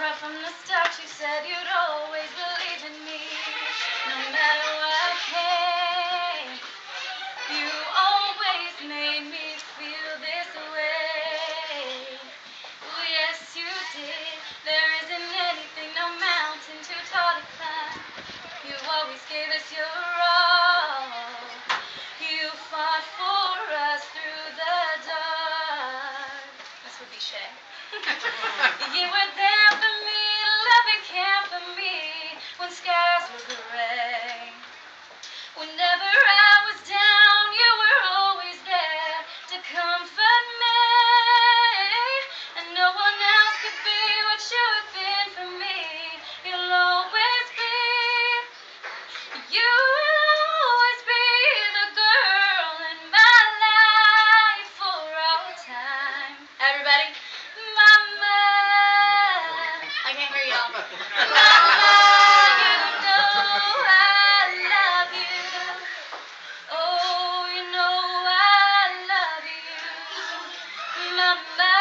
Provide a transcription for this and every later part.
right from the start you said you'd always believe in me. No matter what came, you always made me feel this way. Oh yes you did. There isn't anything, no mountain too tall to climb. You always gave us your all. You fought for us through the dark. This would be Shay. You were there for me, love and care for me, when skies were gray. Whenever I was down, you were always there to comfort me. And no one else could be what you have been for me. You'll always be. You'll always be the girl in my life for all time. Everybody, Mama. I can't hear y'all. Mama, you know I love you. Oh, you know I love you. Mama,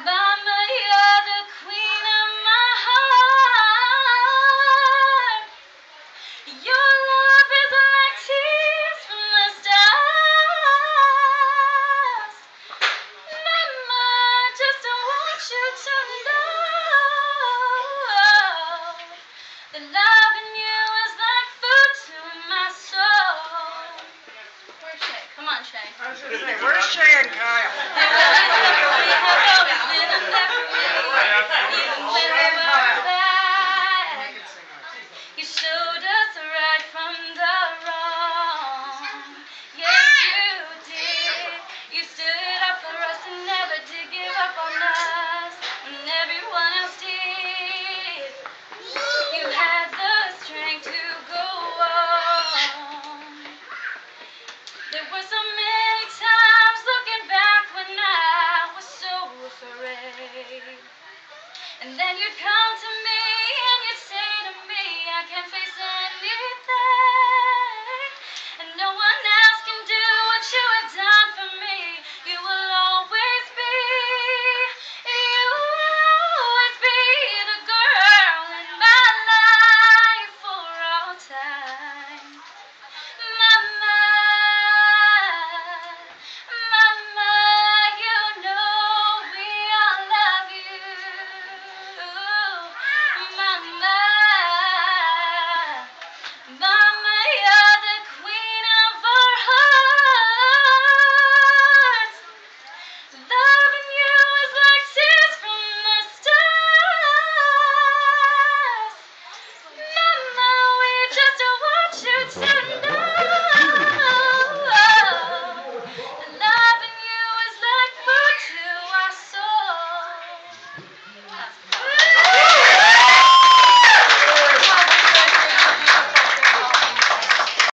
Mama, you're the queen of my heart. Your love is like tears from the stars. Mama, just want you to know that loving you is like food to my soul. Where's Shay? Come on, Shay. I was going to say, where's Shay and Kyle? We have always been a family, even when we were bad. You showed us right from the wrong. Yes, you did. You stood up for us and never did give up on us when everyone else did. You had the strength to go on. There were so many times looking back when I was so afraid. And then you'd come to me and you'd say to me, I can't face anything. And no one else can do what you have done for me. You will always be. You will always be the girl in my life for all time. Mama, Mama, you know we all love you. Mama, Mama, you're the queen of our hearts. Loving you is like tears from the stars. Mama, we just want you to know that loving you is like food to our soul.